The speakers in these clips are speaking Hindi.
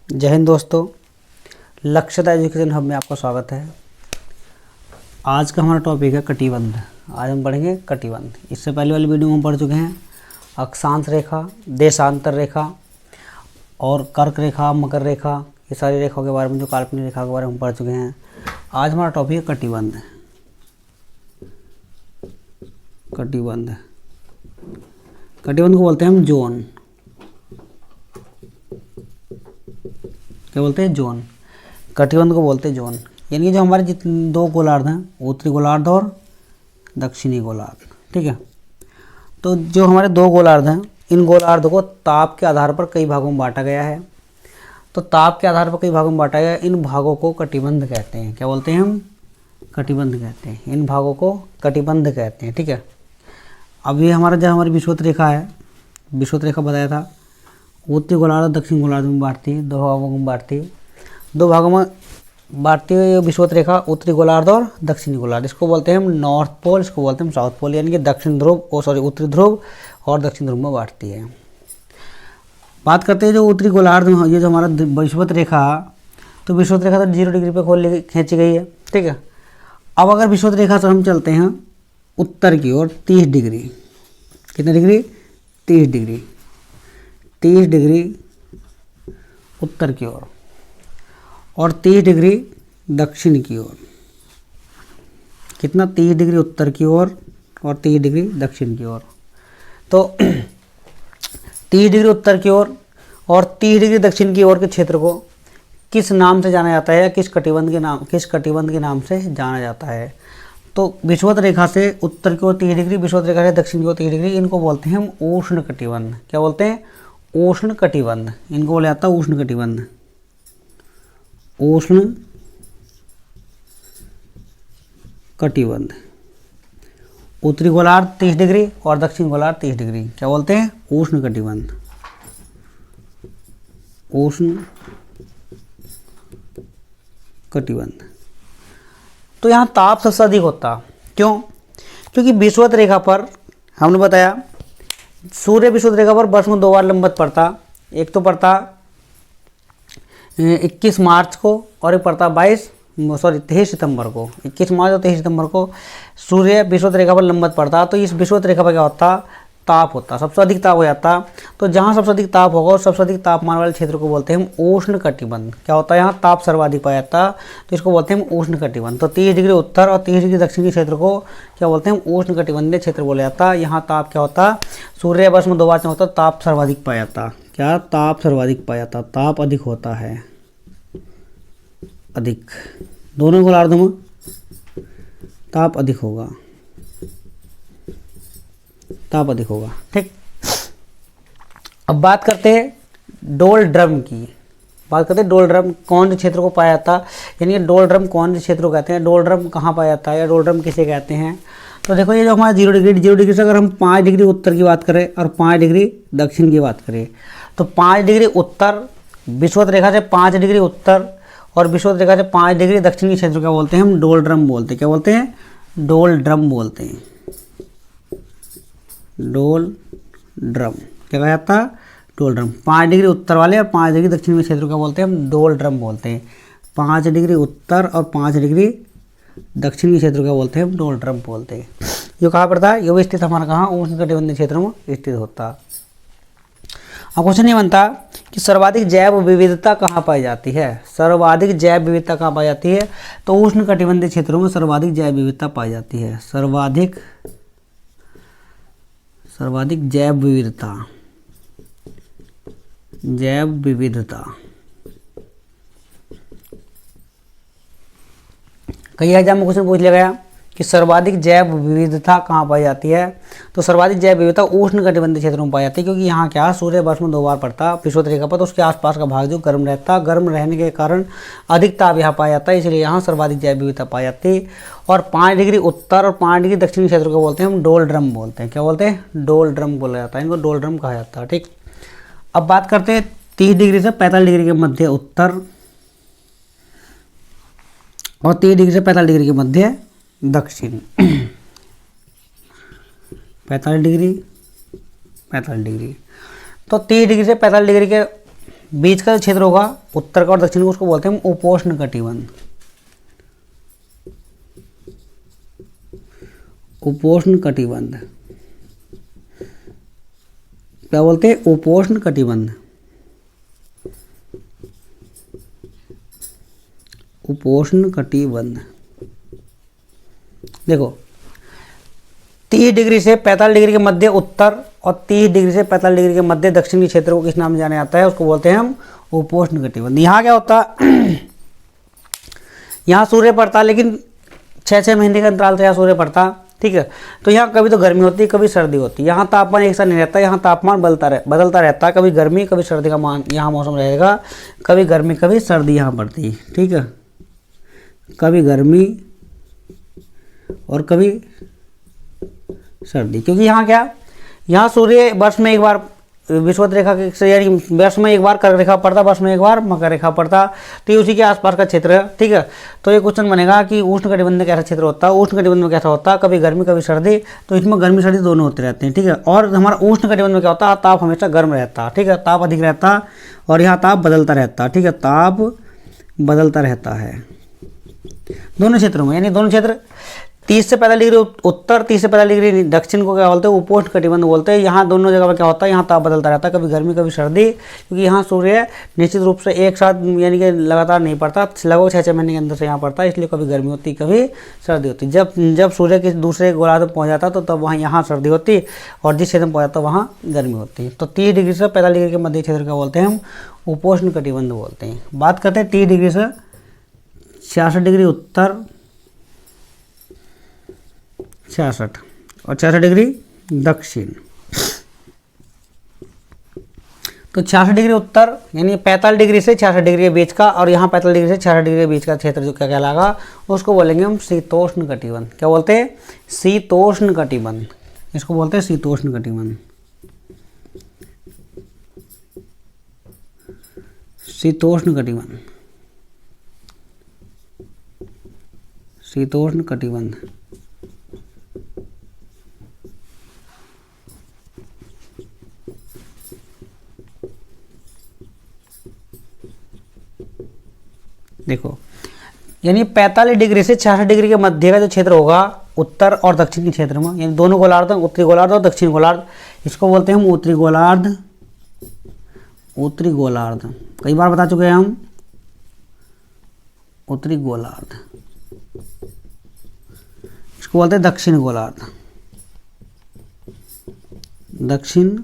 जय हिंद दोस्तों, लक्ष्यता एजुकेशन हब में आपका स्वागत है। आज का हमारा टॉपिक है कटिबंध। आज हम पढ़ेंगे कटिबंध। इससे पहले वाली वीडियो में हम पढ़ चुके हैं अक्षांश रेखा, देशांतर रेखा और कर्क रेखा, मकर रेखा, ये सारी रेखाओं के बारे में, जो काल्पनिक रेखा के बारे में हम पढ़ चुके हैं। आज हमारा टॉपिक है कटिबंध। कटिबंध कटिबंध को बोलते हैं हम जोन। क्या बोलते हैं? जोन। कटिबंध को बोलते हैं जोन। यानी कि जो हमारे जितने दो गोलार्ध हैं, उत्तरी गोलार्ध और दक्षिणी गोलार्ध, ठीक है। तो जो हमारे दो गोलार्ध हैं, इन गोलार्ध को ताप के आधार पर कई भागों में बांटा गया है। तो ताप के आधार पर कई भागों में बांटा गया, इन भागों को कटिबंध कहते हैं। क्या बोलते हैं हम? कटिबंध कहते हैं। इन भागों को कटिबंध कहते हैं, ठीक है। अब ये हमारा जो हमारी विषुवत रेखा है, विषुवत रेखा बताया था, उत्तरी गोलार्ध और दक्षिण गोलार्ध में बांटती है, दो भागों में बांटती है। दो भागों में बांटती है विषुवत रेखा, उत्तरी गोलार्ध और दक्षिणी गोलार्ध। इसको बोलते हैं हम नॉर्थ पोल, इसको बोलते हैं हम साउथ पोल। यानी कि दक्षिण ध्रुव उत्तरी ध्रुव और दक्षिण ध्रुव में बांटती है। बात करते हैं जो उत्तरी गोलार्ध में, ये जो हमारा विषुवत रेखा, तो विषुवत रेखा तो 0 डिग्री पे खींची गई है, ठीक है। अब अगर विषुवत रेखा से हम चलते हैं उत्तर की ओर 30 डिग्री, कितने डिग्री? 30 डिग्री, 30 डिग्री उत्तर की ओर और 30 डिग्री दक्षिण की ओर। कितना? 30 डिग्री उत्तर की ओर और 30 डिग्री दक्षिण की ओर। तो 30 डिग्री उत्तर की ओर और 30 डिग्री दक्षिण की ओर के क्षेत्र को किस नाम से जाना जाता है, या किस कटिबंध के नाम से जाना जाता है? तो विषुवत रेखा से उत्तर की ओर 30 डिग्री, विषुवत रेखा से दक्षिण की ओर 30 डिग्री, इनको बोलते हैं हम उष्ण कटिबंध। क्या बोलते हैं? उष्ण कटिबंध। इनको बोला जाता है उष्ण कटिबंध। उष्ण कटिबंध। उत्तरी गोलार्ध 30 डिग्री और दक्षिण गोलार्ध 30 डिग्री, क्या बोलते हैं? उष्ण कटिबंध। उष्ण कटिबंध। तो यहाँ ताप सबसे अधिक होता, क्यों? क्योंकि विषुवत रेखा पर हमने बताया, सूर्य विषुवत रेखा पर वर्ष में 2 बार लंबवत पड़ता। एक तो पड़ता 21 मार्च को और एक पड़ता 23 सितंबर को। 21 मार्च और 23 सितंबर को सूर्य विषुवत रेखा पर लंबवत पड़ता। तो इस विषुवत रेखा पर क्या होता? ताप होता, सबसे अधिक ताप हो जाता। तो जहाँ सबसे अधिक ताप होगा और सबसे अधिक तापमान वाले क्षेत्र को बोलते हैं हम उष्ण कटिबंध। क्या होता है? यहाँ ताप सर्वाधिक पाया जाता, तो इसको बोलते हैं हम उष्ण कटिबंध। तो 30 डिग्री उत्तर और 30 डिग्री दक्षिण के क्षेत्र को क्या बोलते हैं? उष्ण कटिबंधीय क्षेत्र बोला जाता। यहाँ ताप क्या होता? सूर्य वर्ष में 2 बार चमकता, ताप सर्वाधिक पाया जाता। क्या? ताप सर्वाधिक पाया जाता, ताप अधिक होता है, अधिक। दोनों गोलार्धों में ताप अधिक होगा, ताप अधिक होगा, ठीक। अब बात करते हैं डोल ड्रम की। बात करते हैं डोल ड्रम कौन से क्षेत्र को पाया जाता, यानी कि डोल ड्रम कौन से क्षेत्र को कहते हैं, डोल ड्रम कहाँ पाया जाता है, या डोल ड्रम किसे कहते हैं? तो देखो, ये जो हमारा 0 डिग्री से अगर हम 5 डिग्री उत्तर की बात करें और 5 डिग्री दक्षिण की बात करें, तो 5 डिग्री उत्तर विषुवत रेखा से 5 डिग्री उत्तर और विषुवत रेखा से 5 डिग्री दक्षिण के क्षेत्र क्या बोलते हैं? हम डोल ड्रम बोलते हैं। क्या बोलते हैं? डोल ड्रम बोलते हैं। डोल ड्रम क्या कहा जाता? डोल ड्रम। 5 डिग्री उत्तर वाले और 5 डिग्री दक्षिण के क्षेत्र का बोलते हैं हम डोल ड्रम बोलते हैं। 5 डिग्री उत्तर और 5 डिग्री दक्षिण के क्षेत्र का बोलते हैं हम डोल ड्रम बोलते हैं। ये कहाँ पड़ता है? ये भी स्थित हमारा कहाँ? उष्ण कटिबंधीय क्षेत्रों में स्थित होता। अब क्वेश्चन ये बनता कि सर्वाधिक जैव विविधता कहाँ पाई जाती है? सर्वाधिक जैव विविधता कहाँ पाई जाती है? तो उष्ण कटिबंधीय क्षेत्रों में सर्वाधिक जैव विविधता पाई जाती है। सर्वाधिक जैव विविधता, जैव विविधता। कई एग्जाम में क्वेश्चन पूछ लिया गया कि सर्वाधिक जैव विविधता कहाँ पाई जाती है? तो सर्वाधिक जैव विविधता उष्ण कटिबंधीय क्षेत्रों में पाई जाती है, क्योंकि यहाँ क्या, सूर्य वर्ष में 2 बार पड़ता विषुवत रेखा पर, तो उसके आसपास का भाग जो गर्म रहता, गर्म रहने के कारण अधिक ताप यहाँ पाया जाता है, इसलिए यहाँ सर्वाधिक जैव विविधता पाई जाती है। और 5 डिग्री उत्तर और 5 डिग्री दक्षिणी क्षेत्र को बोलते हैं हम डोल ड्रम बोलते हैं। क्या बोलते हैं? डोल ड्रम बोला जाता है, इनको डोल ड्रम कहा जाता है, ठीक। अब बात करते हैं 30 डिग्री से 45 डिग्री के मध्य उत्तर और 30 डिग्री से 45 डिग्री के मध्य दक्षिण। 45 डिग्री तो 30 डिग्री से 45 डिग्री के बीच का जो क्षेत्र होगा उत्तर का और दक्षिण का, उसको बोलते हैं हम उपोष्ण कटिबंध। उपोष्ण कटिबंध क्या बोलते हैं? उपोष्ण कटिबंध। उपोष्ण कटिबंध। देखो 30 डिग्री से 45 डिग्री के मध्य उत्तर और 30 डिग्री से 45 डिग्री के मध्य दक्षिण के क्षेत्र को किस नाम से जाना जाता है? उसको बोलते हैं हम उपोष्ण कटिबंध। यहाँ क्या होता है? यहाँ सूर्य पड़ता, लेकिन 6-6 महीने के अंतराल से यहाँ सूर्य पड़ता, ठीक है। तो यहाँ कभी तो गर्मी होती, कभी सर्दी होती। यहाँ तापमान एक साथ नहीं रहता, यहाँ तापमान बदलता रहता है। कभी गर्मी कभी सर्दी का मान यहाँ मौसम रहेगा, कभी गर्मी कभी सर्दी यहाँ पड़ती, ठीक है। कभी गर्मी और कभी सर्दी, क्योंकि यहाँ क्या, यहाँ सूर्य वर्ष में एक बार विषुवत रेखा से, यानी वर्ष में एक बार कर्क रेखा पड़ता, वर्ष में एक बार मकर रेखा पड़ता, तो ये उसी के आसपास का क्षेत्र है, ठीक है। तो ये क्वेश्चन बनेगा कि उष्ण कटिबंध में कैसा क्षेत्र होता है? उष्ण कटिबंध में कैसा होता है? कभी गर्मी कभी सर्दी, तो इसमें गर्मी सर्दी दोनों होते रहते हैं, ठीक है। और हमारा उष्ण कटिबंध में क्या होता है? ताप हमेशा गर्म रहता, ठीक है, ताप अधिक रहता और यहाँ ताप बदलता रहता, ठीक है, ताप बदलता रहता है दोनों क्षेत्रों में। यानी दोनों क्षेत्र 30 से 45 डिग्री उत्तर, 30 से 45 डिग्री दक्षिण को क्या बोलते हैं? उपोष्ण कटिबंध बोलते हैं। यहाँ दोनों जगह पर क्या होता है? यहाँ ताप बदलता रहता है, कभी गर्मी कभी सर्दी, क्योंकि यहाँ सूर्य निश्चित रूप से एक साथ यानी कि लगातार नहीं पड़ता, लगभग 6-6 महीने के अंदर से यहाँ पड़ता है, इसलिए कभी गर्मी होती कभी सर्दी होती। जब सूर्य किसी दूसरे गोलार्ध में पहुँच जाता तो तब वहाँ यहाँ सर्दी होती और जिस क्षेत्र में पहुँच जाता वहाँ गर्मी होती। तो 30 डिग्री से 45 डिग्री के मध्य क्षेत्र का बोलते हैं हम उपोष्ण कटिबंध बोलते हैं। बात करते हैं 30 डिग्री से 66 डिग्री उत्तर, 66 और 66 डिग्री दक्षिण। तो 66 डिग्री उत्तर यानी 45 डिग्री से 66 डिग्री के बीच का, और यहाँ 45 डिग्री से 66 डिग्री के बीच का क्षेत्र जो क्या कहलाएगा? उसको बोलेंगे हम शीतोष्ण कटिबंध। क्या बोलते हैं? शीतोष्ण कटिबंध। इसको बोलते हैं शीतोष्ण कटिबंध। शीतोष्ण कटिबंध। शीतोष्ण कटिबंध। देखो यानी 45 डिग्री से 66 डिग्री के मध्य का जो क्षेत्र होगा उत्तर और दक्षिण के क्षेत्र में, यानी दोनों गोलार्ध, उत्तरी गोलार्ध और दक्षिण गोलार्ध, इसको बोलते हैं हम उत्तरी गोलार्ध। उत्तरी गोलार्ध कई बार बता चुके हैं हम, उत्तरी गोलार्ध। इसको बोलते हैं दक्षिण गोलार्ध। दक्षिण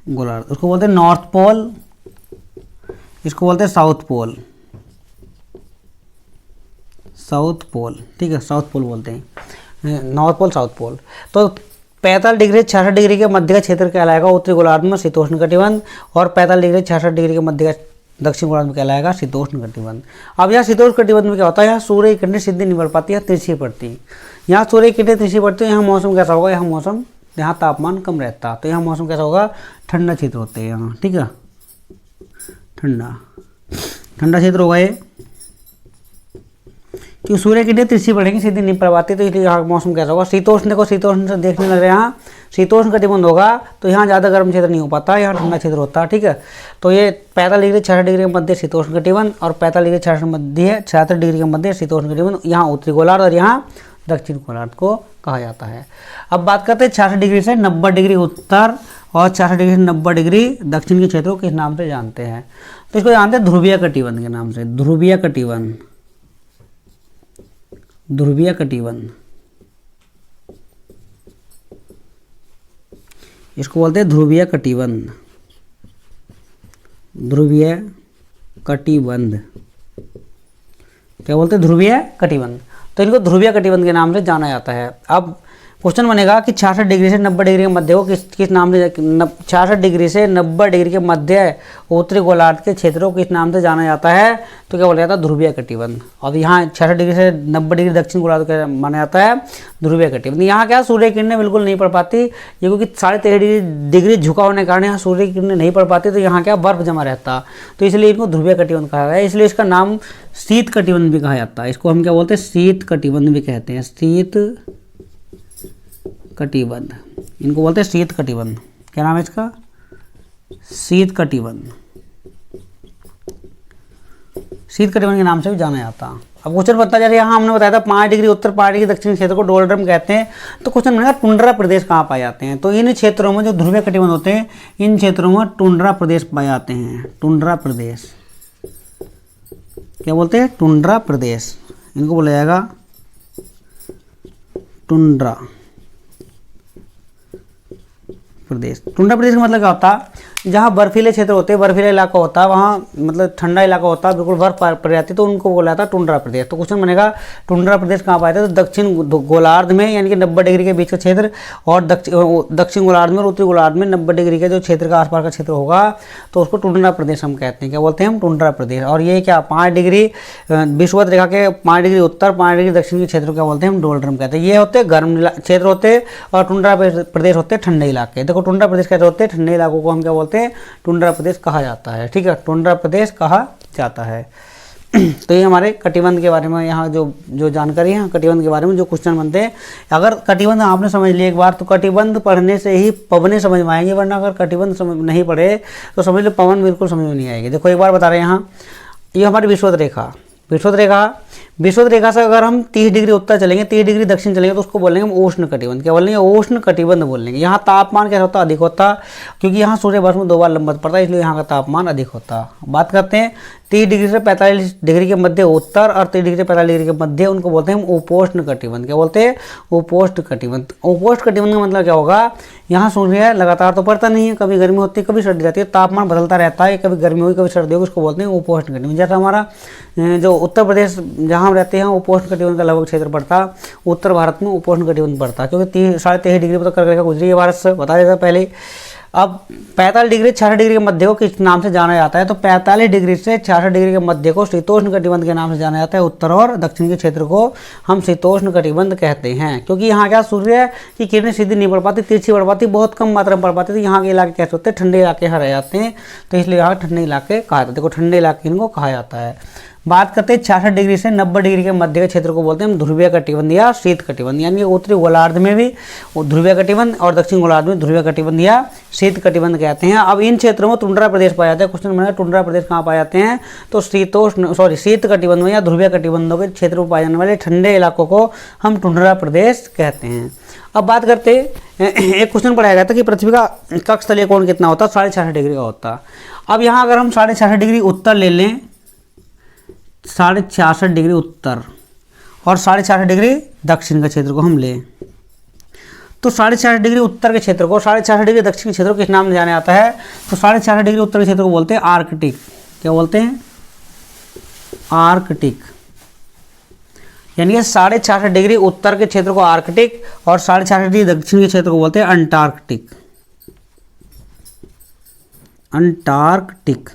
गोलार्ध उसको बोलते हैं नॉर्थ पोल। इसको बोलते हैं साउथ पोल। साउथ पोल, ठीक है, साउथ पोल बोलते हैं, नॉर्थ पोल साउथ पोल। तो 45 डिग्री 66 डिग्री के मध्य का क्षेत्र कहलाएगा उत्तरी गोलार्ध में शीतोष्ण कटिबंध, और 45 डिग्री 66 डिग्री के मध्य का दक्षिण गोलार्ध में कहलाएगा शीतोष्ण कटिबंध। अब यहाँ शीतोष्ण कटिबंध में क्या होता है? यहाँ सूर्य की किरणें सीधी नहीं पड़ पाती है, तिरछी पड़ती है। यहाँ सूर्य की किरणें तिरछी पड़ती है, यहाँ मौसम कैसा होगा? यहाँ मौसम, यहाँ तापमान कम रहता, तो यहाँ मौसम कैसा होगा? ठंडा क्षेत्र होते हैं यहाँ, ठीक है, ठंडा क्षेत्र होगा ये, क्योंकि सूर्य की किरणें तिरछी पड़ेंगी, सीधी नहीं पड़ पाती, तो इसलिए यहाँ मौसम कैसा होगा? शीतोष्ण। देखो शीतोष्ण से देखने लग रहे हैं, यहाँ शीतोष्ण कटिबंध होगा तो यहाँ ज़्यादा गर्म क्षेत्र नहीं हो पाता, यहाँ ठंडा क्षेत्र होता है, ठीक है। तो ये 45 डिग्री 66 डिग्री के मध्य शीतोष्ण कटिबंध और 45 डिग्री 66 डिग्री के मध्य शीतोष्ण कटिबंध, यहाँ उत्तरी गोलार्ध और यहाँ दक्षिण गोलार्ध को कहा जाता है। अब बात करते हैं 66 डिग्री से 90 डिग्री उत्तर और 66 डिग्री से 90 डिग्री दक्षिण के क्षेत्रों को किस नाम से जानते हैं? तो इसको जानते हैं ध्रुवीय कटिबंध के नाम से। ध्रुवीय कटिबंध। ध्रुवीय कटिबंध इसको बोलते हैं ध्रुवीय कटिबंध। ध्रुवीय कटिबंध क्या बोलते हैं? ध्रुवीय कटिबंध। तो इनको ध्रुवीय कटिबंध के नाम से जाना जाता है। अब क्वेश्चन बनेगा कि 66 डिग्री से 90 डिग्री के मध्य को किस नाम से, 66 डिग्री से 90 डिग्री के मध्य उत्तरी गोलार्ध के क्षेत्रों को किस नाम से जाना जाता है? तो क्या बोला जाता है? ध्रुवीय कटिबंध। अब यहाँ 66 डिग्री से 90 डिग्री दक्षिण गोलार्ध का माना जाता है ध्रुवीय कटिबंध। यहाँ क्या सूर्य की किरणें बिल्कुल नहीं पड़ पाती, ये क्योंकि 13.5 डिग्री झुका होने के कारण यहाँ सूर्य की किरणें नहीं पड़ पाती, तो यहाँ क्या बर्फ जमा रहता, तो इसलिए इनको ध्रुवीय कटिबंध कहा गया है। इसलिए इसका नाम शीत कटिबंध भी कहा जाता है। इसको हम क्या बोलते हैं? शीत कटिबंध भी कहते हैं। शीत कटिबंध, इनको बोलते हैं शीत कटिबंध। क्या नाम है इसका? शीत कटिबंध, शीत कटिबंध के नाम से भी जाना जाता। अब क्वेश्चन बता जा रहा है, यहाँ हमने बताया था 5 डिग्री उत्तर 5 डिग्री दक्षिण क्षेत्र को डोलड्रम कहते हैं। तो क्वेश्चन बनेगा टुंड्रा प्रदेश कहाँ पाए जाते हैं। तो इन क्षेत्रों में जो ध्रुवीय कटिबंध होते हैं, इन क्षेत्रों में टुंड्रा प्रदेश पाए जाते हैं। टुंड्रा प्रदेश क्या बोलते हैं, टुंड्रा प्रदेश, इनको बोला जाएगा टुंड्रा प्रदेश। टुंड्रा प्रदेश का मतलब क्या होता है, जहाँ बर्फीले क्षेत्र होते हैं, बर्फीला इलाका होता है, वहाँ मतलब ठंडा इलाका होता है, बिल्कुल बर्फ पड़ जाती है, तो उनको बोला जाता है टुंड्रा प्रदेश। तो क्वेश्चन बनेगा टुंड्रा प्रदेश कहाँ पाए थे, तो दक्षिण गोलार्ध में, यानी कि 90 डिग्री के बीच का क्षेत्र, और दक्षिण गोलार्ध में और उत्तरी गोलार्ध में 90 डिग्री के जो क्षेत्र का आसपास का क्षेत्र होगा, तो उसको टुंड्रा प्रदेश हम कहते हैं। क्या बोलते हैं हम, टुंड्रा प्रदेश। और ये क्या 5 डिग्री विषुवत रेखा के 5 डिग्री उत्तर 5 डिग्री दक्षिण के क्षेत्र क्या बोलते हैं हम, डोलड्रम कहते हैं। ये होते हैं गर्म क्षेत्र होते हैं, और टुंड्रा प्रदेश होते हैं ठंडे इलाके। देखो टुंड्रा प्रदेश कैसे होते हैं, ठंडे इलाकों को हम क्या बोलते हैं, टुंड्रा प्रदेश कहा जाता है। ठीक है, टुंड्रा प्रदेश कहा जाता है। तो ये हमारे कटिबंध के बारे में यहाँ जो जानकारी है, कटिबंध के बारे में जो क्वेश्चन बनते हैं। अगर कटिबंध आपने समझ लिया एक बार, तो कटिबंध पढ़ने से ही पवने समझ में आएंगे, वरना अगर कटिबंध नहीं पढ़े तो समझ लो पवन बिल्कुल समझ में नहीं आएगी। देखो एक बार बता रहे हैं यहाँ, ये हमारी विषुवत रेखा, विषुवत रेखा से अगर हम 30 डिग्री उत्तर चलेंगे, 30 डिग्री दक्षिण चलेंगे, तो उसको बोलेंगे हम उष्ण कटिबंध। क्या बोलेंगे, उष्ण कटिबंध बोलेंगे। यहाँ तापमान कैसा होता है, अधिक होता, क्योंकि यहाँ सूर्य वर्ष में 2 बार लंबवत पड़ता है, इसलिए यहाँ का तापमान अधिक होता। बात करते हैं 30 डिग्री से 45 डिग्री के मध्य उत्तर और 30 डिग्री से 45 डिग्री के मध्य, उनको बोलते हैं हम उपोष्ण कटिबंध। क्या बोलते हैं, उपोष्ण कटिबंध। उपोष्ण कटिबंध का मतलब क्या होगा, यहाँ सूर्य लगातार तो पड़ता नहीं है, कभी गर्मी होती है कभी सर्दी रहती है, तापमान बदलता रहता है, कभी गर्मी होगी कभी सर्दी होगी, उसको बोलते हैं उपोष्ण कटिबंध। जैसा हमारा जो उत्तर प्रदेश जहाँ हम रहते हैं, उपोष्ण कटिबंध का लगभग क्षेत्र पड़ता, उत्तर भारत में उपोष्ण कटिबंध पड़ता, क्योंकि 23.5 डिग्री पर कर्क रेखा गुजरी है भारत से, बता देता पहले। अब 45 डिग्री 66 डिग्री के मध्य को किस नाम से जाना जाता है, तो 45 डिग्री से 66 डिग्री के मध्य को शीतोष्ण कटिबंध के नाम से जाना जाता है। उत्तर और दक्षिण के क्षेत्र को हम शीतोष्ण कटिबंध कहते हैं, क्योंकि यहाँ क्या सूर्य की किरणें सीधी नहीं पड़ पाती, तिरछी पड़ पाती, बहुत कम मात्रा में पड़ पाती, तो यहाँ के इलाके कैसे होते हैं, ठंडे इलाके यहाँ रह जाते हैं, तो इसलिए यहाँ ठंडे इलाके कहा जाता है। देखो ठंडे इलाके इनको कहा जाता है। बात करते हैं 66 डिग्री से 90 डिग्री के मध्य के क्षेत्र को बोलते हैं हम ध्रुवीय कटिबंध या शीत कटिबंध, यानी उत्तरी गोलार्ध में भी ध्रुवीय कटिबंध और दक्षिण गोलार्ध में ध्रुवीय कटिबंध या शीत कटिबंध कहते हैं। अब इन क्षेत्रों में टुंड्रा प्रदेश पाया जाता है। क्वेश्चन बनेगा टुंड्रा प्रदेश कहाँ पाए जाते हैं, तो शीत कटिबंध में या ध्रुवीय कटिबंधों के क्षेत्र में पाए जाने वाले ठंडे इलाकों को हम टुंड्रा प्रदेश कहते हैं। अब बात करते एक क्वेश्चन पढ़ाया गया था कि पृथ्वी का कक्ष तलीय कोण कितना होता है, 66.5 डिग्री का होता। अब यहाँ अगर हम 66.5 डिग्री उत्तर ले लें, 66.5 डिग्री उत्तर और 66.5 डिग्री दक्षिण का क्षेत्र को हम लें, तो 66.5 डिग्री उत्तर के क्षेत्र को 66.5 डिग्री दक्षिण के क्षेत्र को किस नाम से जाना जाता है, तो 66.5 डिग्री उत्तर के क्षेत्र को बोलते हैं आर्कटिक। क्या बोलते हैं, आर्कटिक। यानी कि 66.5 डिग्री उत्तर के क्षेत्र को आर्कटिक और 66.5 डिग्री दक्षिण के क्षेत्र को बोलते हैं अंटार्कटिक। अंटार्कटिक।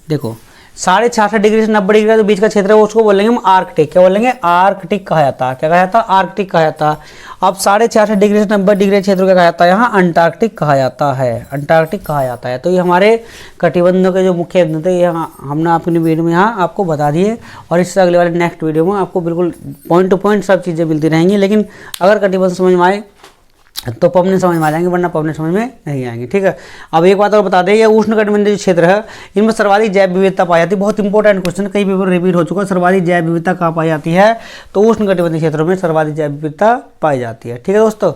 देखो 66.5 डिग्री से 90 डिग्री का जो बीच का क्षेत्र है उसको बोलेंगे हम आर्कटिक। क्या बोलेंगे, आर्कटिक कहा जाता है। क्या कहा जाता है, आर्कटिक कहा जाता है। अब 66.5 डिग्री से 90 डिग्री क्षेत्र क्या कहा जाता है, यहाँ अंटार्कटिक कहा जाता है। अंटार्कटिक कहा जाता है। तो ये हमारे कटिबंधों के जो मुख्य बिंदु थे, यहाँ हमने अपनी वीडियो में यहाँ आपको बता दिए, और इससे अगले वाले नेक्स्ट वीडियो में आपको बिल्कुल पॉइंट टू पॉइंट सब चीज़ें मिलती रहेंगी। लेकिन अगर कटिबंध समझ में आए तो पवने समझ में आ जाएंगे, वरना पवने समझ में नहीं आएंगे। ठीक है। अब एक बात और बता दें, ये उष्णकटिबंधीय क्षेत्र है, इनमें सर्वाधिक जैव विविधता पाई जाती है। बहुत इंपॉर्टेंट क्वेश्चन, कई पेपर रिपीट हो चुका है। सर्वाधिक जैव विविधता कहाँ पाई जाती है, तो उष्णकटिबंधीय क्षेत्रों में सर्वाधिक जैव विविधता पाई जाती है। ठीक है दोस्तों।